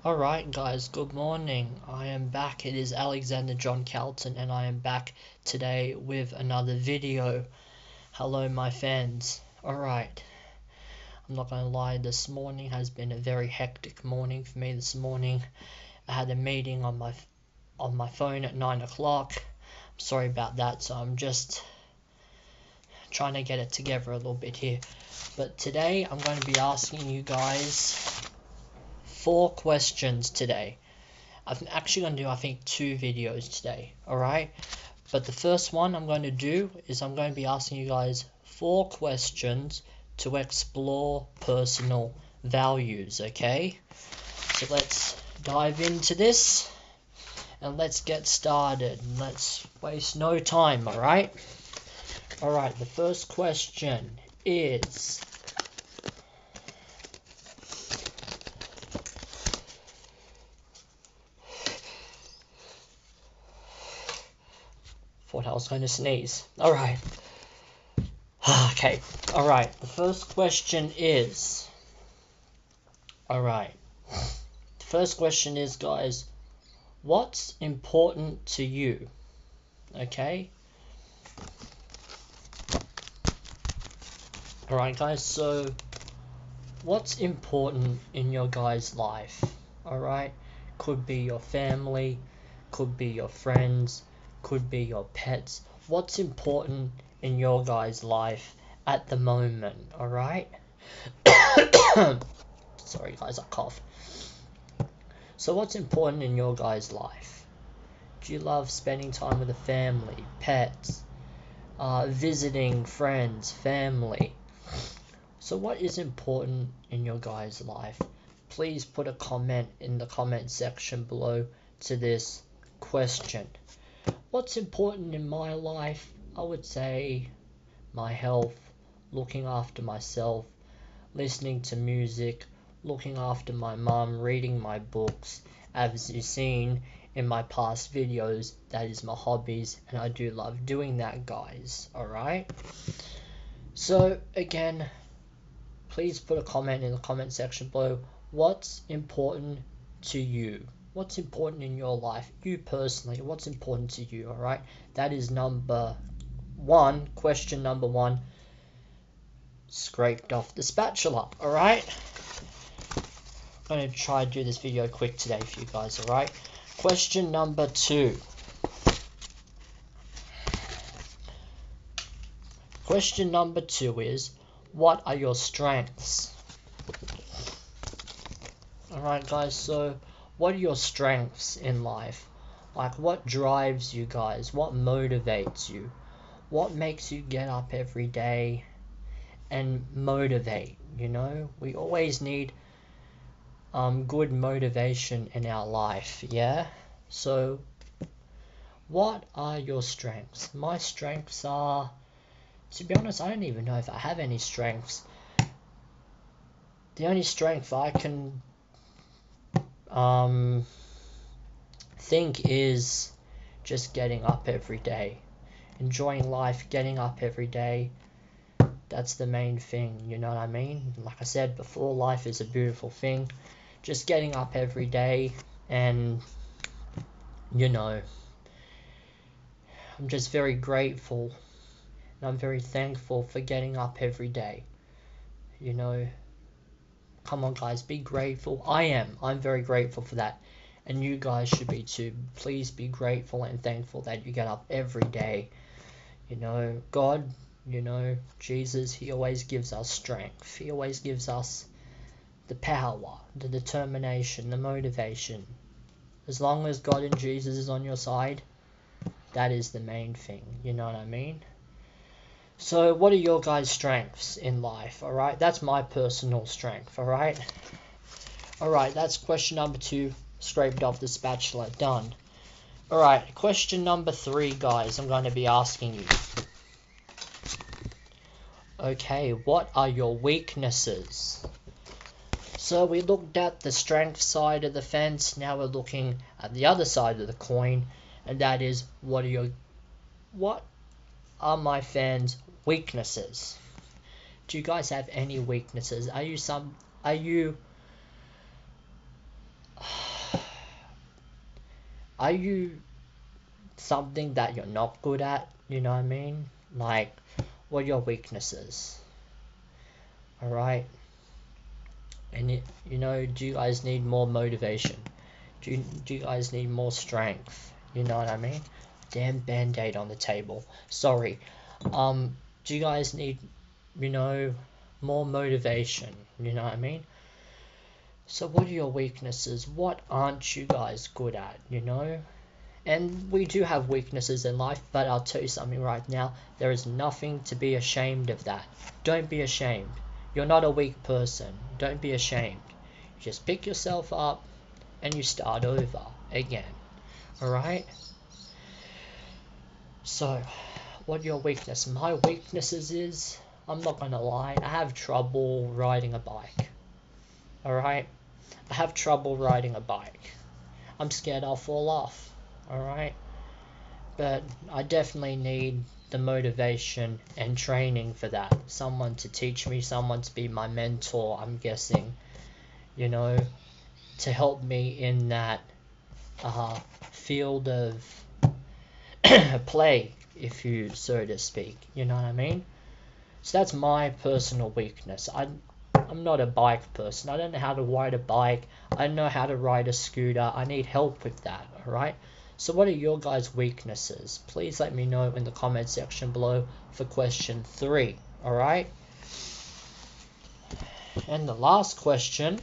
Alright guys, good morning. I am back. It is Alexander John Calton and I am back today with another video. Hello my fans. Alright, I'm not gonna lie, this morning has been a very hectic morning for me this morning. I had a meeting on my phone at 9 o'clock. I'm sorry about that, so I'm just trying to get it together a little bit here. But today I'm going to be asking you guys 4 questions today. I'm actually going to do, I think, 2 videos today, alright? But the first one I'm going to do is I'm going to be asking you guys 4 questions to explore personal values, okay? So let's dive into this and let's get started. Let's waste no time, alright? Alright, the first question is... Thought I was going to sneeze. Alright. Okay. Alright. The first question is... Alright. The first question is, guys, what's important to you? Okay? Alright, guys, so what's important in your guys' life? Alright? Could be your family, could be your friends, could be your pets. What's important in your guys' life at the moment, alright? Sorry guys, I coughed. So what's important in your guys' life? Do you love spending time with the family, pets, visiting friends, family? So what is important in your guys' life? Please put a comment in the comment section below to this question. What's important in my life? I would say my health, looking after myself, listening to music, looking after my mum, reading my books. As you've seen in my past videos, that is my hobbies, and I do love doing that, guys. Alright? So, again, please put a comment in the comment section below. What's important to you? What's important in your life? You personally, what's important to you, alright? That is number 1, question number 1, scraped off the spatula, alright? I'm going to try to do this video quick today for you guys, alright? Question number 2. Question number 2 is, what are your strengths? Alright guys, so what are your strengths in life? Like, what drives you guys? What motivates you? What makes you get up every day and motivate, you know? We always need good motivation in our life, yeah? So, what are your strengths? My strengths are, to be honest, I don't even know if I have any strengths. The only strength I can think is just getting up every day, enjoying life, getting up every day. That's the main thing, you know what I mean? Like I said before, life is a beautiful thing. Just getting up every day, and you know, I'm just very grateful and I'm very thankful for getting up every day. You know, come on guys, be grateful. I'm very grateful for that, and you guys should be too. Please be grateful and thankful that you get up every day. You know, God, you know, Jesus, he always gives us strength. He always gives us the power, the determination, the motivation. As long as God and Jesus is on your side, that is the main thing, you know what I mean? So what are your guys' strengths in life, alright? That's my personal strength, alright? Alright, that's question number 2, scraped off the spatula, done. Alright, question number 3, guys, I'm going to be asking you. Okay, what are your weaknesses? So we looked at the strength side of the fence, now we're looking at the other side of the coin, and that is, what are my fans' weaknesses? Do you guys have any weaknesses? Are you Are you something that you're not good at? You know what I mean? Like, what are your weaknesses? Alright? And you know, do you guys need more motivation? Do you guys need more strength? You know what I mean? Damn band-aid on the table. Sorry. Do you guys need, you know, more motivation? You know what I mean? So what are your weaknesses? What aren't you guys good at, you know? And we do have weaknesses in life, but I'll tell you something right now. There is nothing to be ashamed of that. Don't be ashamed. You're not a weak person. Don't be ashamed. You just pick yourself up and you start over again. Alright? So, what are your weaknesses? My weaknesses is, I'm not gonna lie, I have trouble riding a bike. Alright? I have trouble riding a bike. I'm scared I'll fall off. Alright? But I definitely need the motivation and training for that. Someone to teach me, someone to be my mentor, I'm guessing. You know, to help me in that field of play, if you so to speak. You know what I mean? So that's my personal weakness. I'm not a bike person. I don't know how to ride a bike. I don't know how to ride a scooter. I need help with that, alright? So what are your guys' weaknesses? Please let me know in the comment section below for question 3, alright? And the last question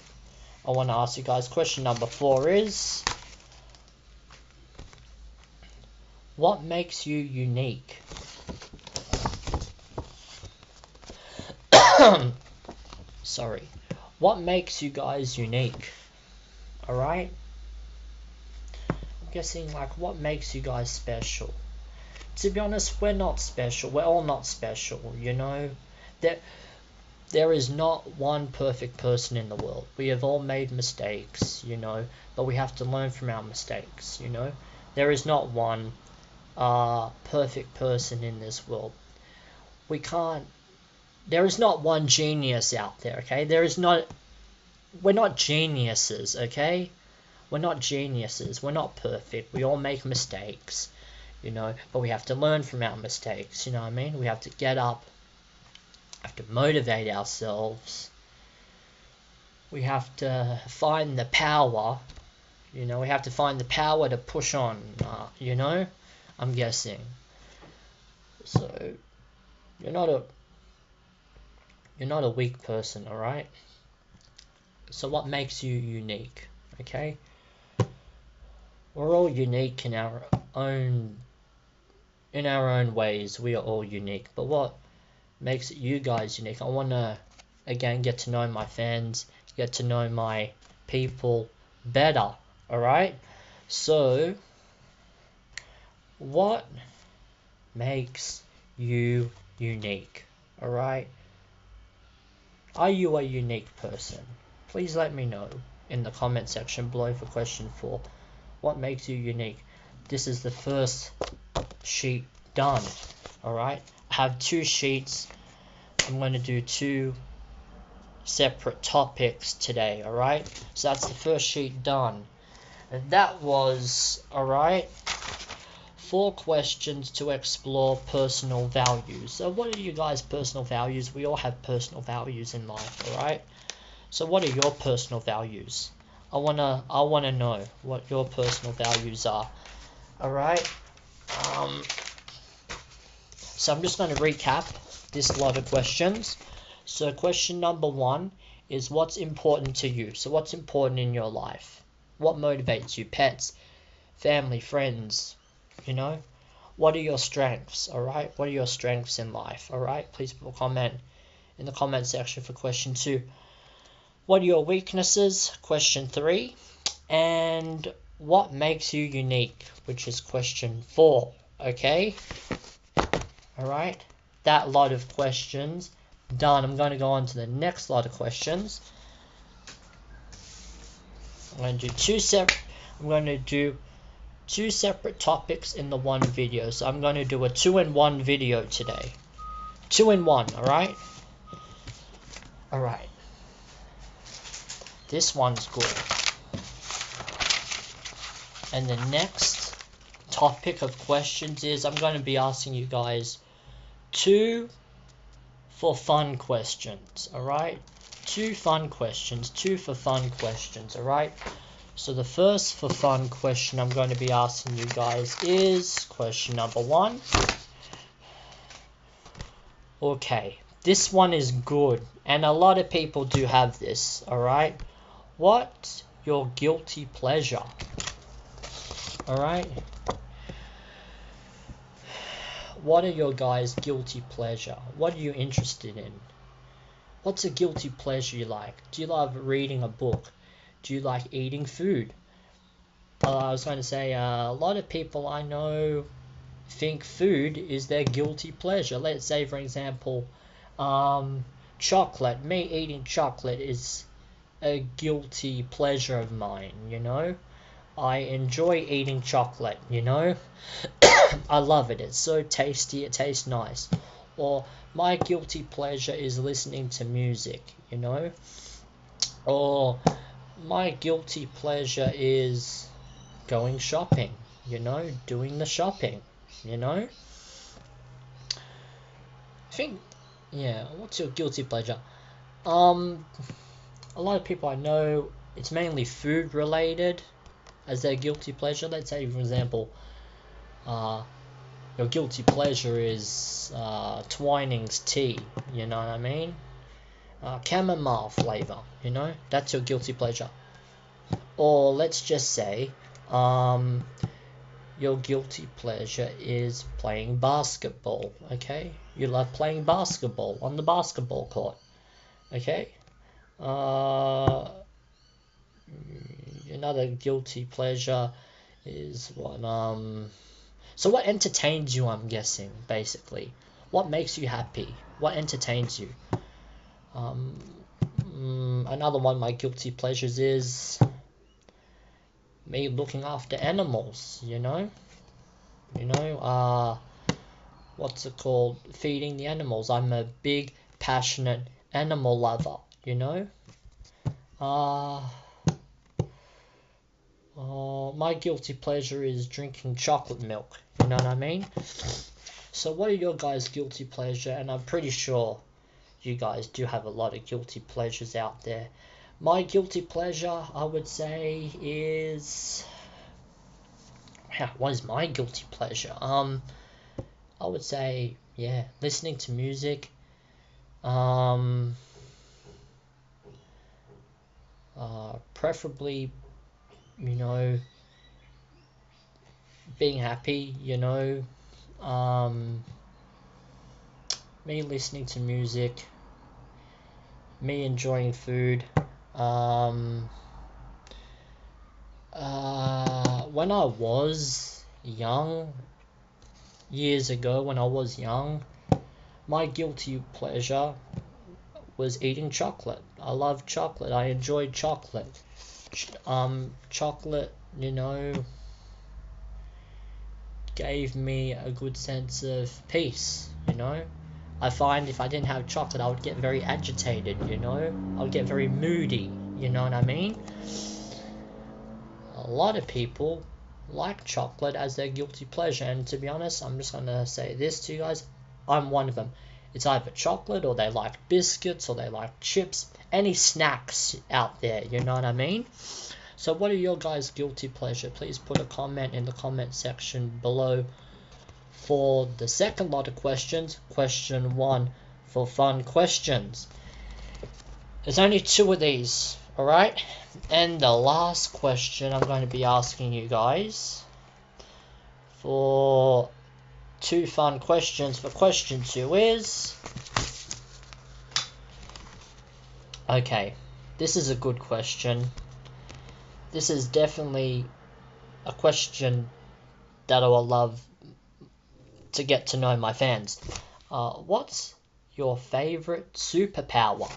I want to ask you guys, question number 4 is, what makes you unique? Sorry. What makes you guys unique? Alright? I'm guessing, like, what makes you guys special? To be honest, we're not special. We're all not special, you know? There is not one perfect person in the world. We have all made mistakes, you know, but we have to learn from our mistakes, you know? There is not one perfect person in this world. There is not one genius out there, okay? We're not geniuses, okay? We're not geniuses. We're not perfect. We all make mistakes, you know, but we have to learn from our mistakes, you know what I mean? We have to get up, have to motivate ourselves. We have to find the power, you know, we have to find the power to push on, you know, I'm guessing. So, you're not a weak person, alright? So what makes you unique, okay? We're all unique in our own ways. We are all unique. But what makes you guys unique? I want to, again, get to know my fans, get to know my people better, alright? So, what makes you unique, alright? Are you a unique person? Please let me know in the comment section below for question 4. What makes you unique? This is the first sheet done, alright? I have 2 sheets. I'm going to do 2 separate topics today, alright? So that's the first sheet done. And that was, alright, 4 questions to explore personal values. So what are you guys' personal values? We all have personal values in life, alright? So what are your personal values? I wanna know what your personal values are. Alright? So I'm just gonna recap this lot of questions. So question number 1 is, what's important to you? So what's important in your life? What motivates you? Pets, family, friends, you know? What are your strengths? Alright? What are your strengths in life? Alright? Please put a comment in the comment section for question 2. What are your weaknesses? Question 3. And what makes you unique? Which is question 4. Okay? Alright? That lot of questions done. I'm going to go on to the next lot of questions. I'm going to do 2 separate topics in the one video. So I'm going to do a 2-in-1 video today. 2-in-1, alright? Alright. This one's good. And the next topic of questions is I'm going to be asking you guys 2 for fun questions, alright? 2 fun questions, 2 for fun questions, alright? So the first for fun question I'm going to be asking you guys is question number 1. Okay, this one is good, and a lot of people do have this, alright? What's your guilty pleasure? Alright? What are your guys' guilty pleasure? What are you interested in? What's a guilty pleasure you like? Do you love reading a book? Do you like eating food? I was going to say, a lot of people I know think food is their guilty pleasure. Let's say, for example, chocolate. Me eating chocolate is a guilty pleasure of mine, you know? I enjoy eating chocolate, you know? I love it. It's so tasty. It tastes nice. Or my guilty pleasure is listening to music, you know? Or my guilty pleasure is going shopping, you know? Doing the shopping, you know? I think, yeah, what's your guilty pleasure? A lot of people I know, it's mainly food related as their guilty pleasure. Let's say, for example, your guilty pleasure is Twinings tea, you know what I mean? Chamomile flavor, you know? That's your guilty pleasure. Or let's just say, your guilty pleasure is playing basketball, okay? You love playing basketball on the basketball court, okay? Another guilty pleasure is what, so what entertains you, I'm guessing, basically. What makes you happy? What entertains you? Another one of my guilty pleasures is me looking after animals, you know? What's it called? Feeding the animals. I'm a big, passionate animal lover, you know? My guilty pleasure is drinking chocolate milk, you know what I mean? So what are your guys' guilty pleasure? And I'm pretty sure you guys do have a lot of guilty pleasures out there. My guilty pleasure, I would say, is... what is my guilty pleasure? I would say, yeah, listening to music. Preferably, you know, being happy, you know. Me listening to music. Me enjoying food. When I was young, years ago when I was young, my guilty pleasure was eating chocolate. I love chocolate. I enjoyed chocolate. Chocolate, you know, gave me a good sense of peace, you know. I find if I didn't have chocolate, I would get very agitated, you know. I would get very moody, you know what I mean? A lot of people like chocolate as their guilty pleasure, and to be honest, I'm just going to say this to you guys, I'm one of them. It's either chocolate, or they like biscuits, or they like chips, any snacks out there, you know what I mean? So what are your guys' guilty pleasure? Please put a comment in the comment section below. For the second lot of questions, question 1 for fun questions. There's only 2 of these, alright? And the last question I'm going to be asking you guys for 2 fun questions for question 2 is... Okay, this is a good question. This is definitely a question that I will love to get to know my fans. What's your favorite superpower?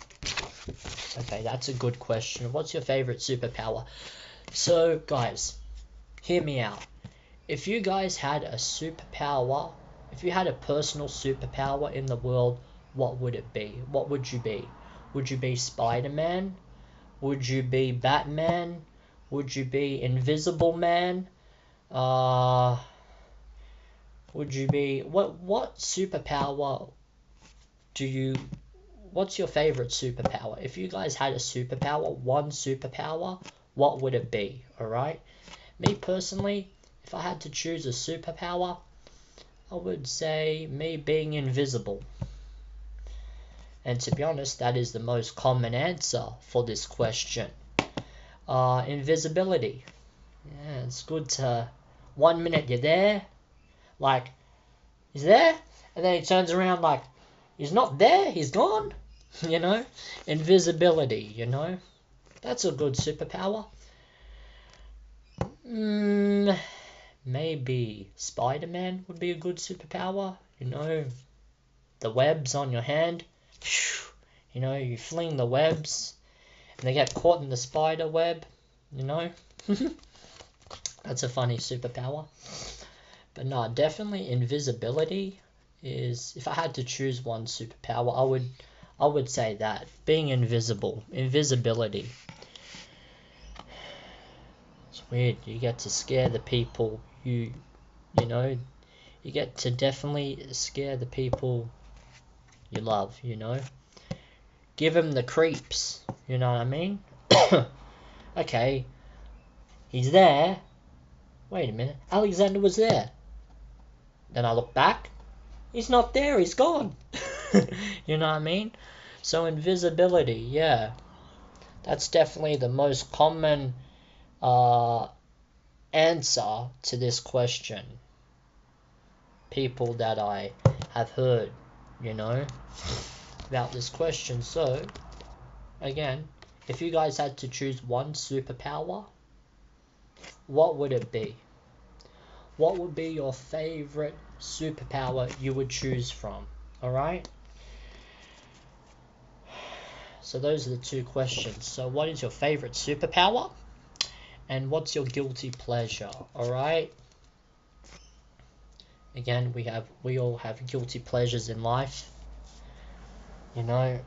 Okay, that's a good question. What's your favorite superpower? So, guys, hear me out. If you guys had a superpower, if you had a personal superpower in the world, what would it be? What would you be? Would you be Spider-Man? Would you be Batman? Would you be Invisible Man? Would you be what superpower do you what's your favorite superpower? If you guys had a superpower, one superpower, what would it be? All right? Me personally, if I had to choose a superpower, I would say me being invisible. And to be honest, that is the most common answer for this question. Invisibility. Yeah, it's good to 1 minute you're there, like he's there, and then he turns around like he's not there, he's gone. You know, invisibility. You know, that's a good superpower. Maybe Spider-Man would be a good superpower. You know, the webs on your hand. You know, you fling the webs, and they get caught in the spider web. You know, that's a funny superpower. But no, definitely invisibility is. If I had to choose one superpower, I would say that being invisible, invisibility. It's weird. You get to scare the people you know. You get to definitely scare the people you love. You know, give them the creeps. You know what I mean? Okay, he's there. Wait a minute, Alexander was there. Then I look back. He's not there. He's gone. You know what I mean? So invisibility, yeah, that's definitely the most common answer to this question. People that I have heard, you know, about this question. So, again, if you guys had to choose one superpower, what would it be? What would be your favorite superpower you would choose from? Alright? So those are the two questions. So what is your favorite superpower? And what's your guilty pleasure? Alright? Again, we all have guilty pleasures in life. You know,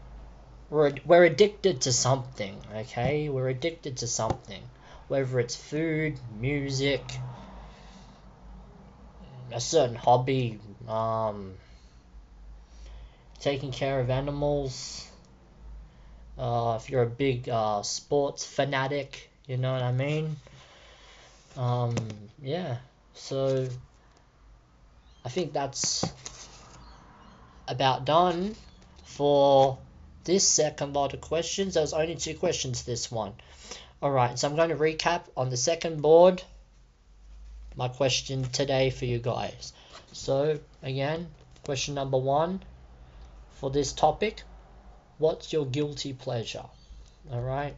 we're addicted to something, okay? We're addicted to something. Whether it's food, music, a certain hobby, taking care of animals, if you're a big sports fanatic, you know what I mean? Yeah, so I think that's about done for this second lot of questions. There was only 2 questions this one. Alright, so I'm going to recap on the second board my question today for you guys. So, again, question number 1 for this topic. What's your guilty pleasure? Alright,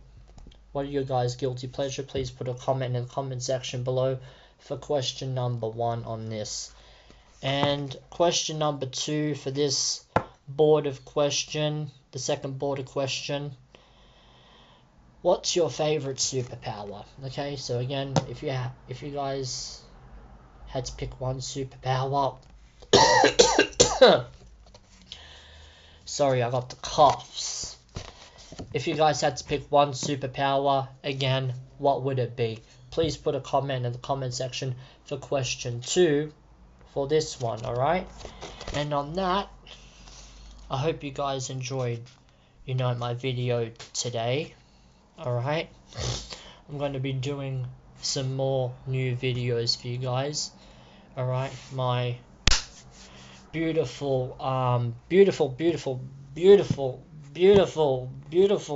what are your guys' guilty pleasure? Please put a comment in the comment section below for question number 1 on this. And question number 2 for this board of question, the second board of question. What's your favorite superpower? Okay, so again, if you guys had to pick one superpower, sorry, I got the coughs. If you guys had to pick one superpower, again, what would it be? Please put a comment in the comment section for question 2 for this one, alright? And on that, I hope you guys enjoyed, you know, my video today, alright? I'm going to be doing some more new videos for you guys, alright? My beautiful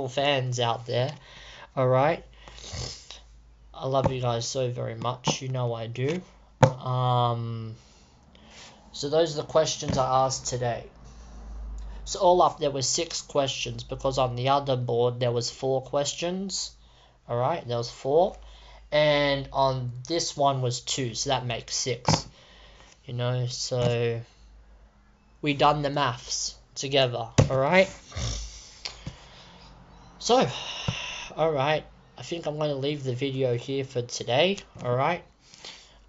fans out there, alright? I love you guys so very much, you know I do. So those are the questions I asked today. So all up there was 6 questions, because on the other board there was 4 questions. Alright, there was 4. And on this one was 2, so that makes 6. You know, so we done the maths together, alright? So, alright, I think I'm going to leave the video here for today, alright?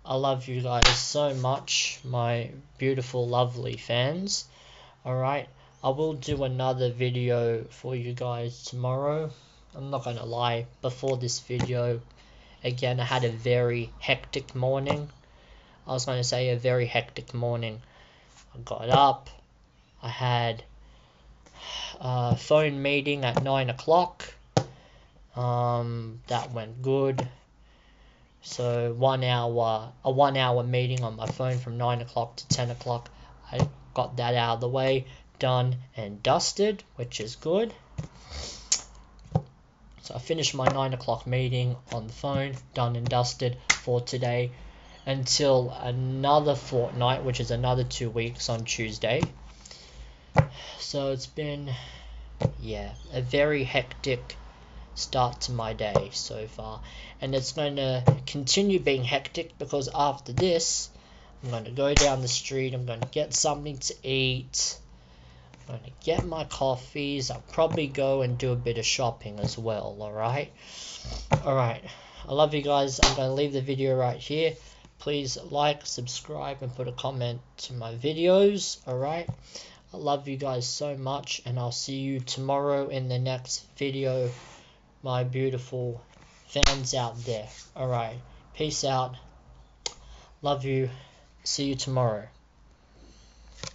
I love you guys so much, my beautiful, lovely fans, alright? I will do another video for you guys tomorrow. I'm not going to lie, before this video again, I had a very hectic morning. I was going to say a very hectic morning. I got up, I had a phone meeting at 9 o'clock. That went good. So a 1 hour meeting on my phone from 9 o'clock to 10 o'clock. I got that out of the way, done and dusted, which is good. So I finished my 9 o'clock meeting on the phone, done and dusted for today, until another fortnight, which is another 2 weeks on Tuesday. So it's been, a very hectic start to my day so far, and it's going to continue being hectic because after this I'm going to go down the street, I'm going to get something to eat, I'm going to get my coffees, I'll probably go and do a bit of shopping as well. Alright, I love you guys. I'm going to leave the video right here. Please like, subscribe, and put a comment to my videos. Alright, I love you guys so much, and I'll see you tomorrow in the next video, my beautiful fans out there. Alright, peace out, love you, see you tomorrow.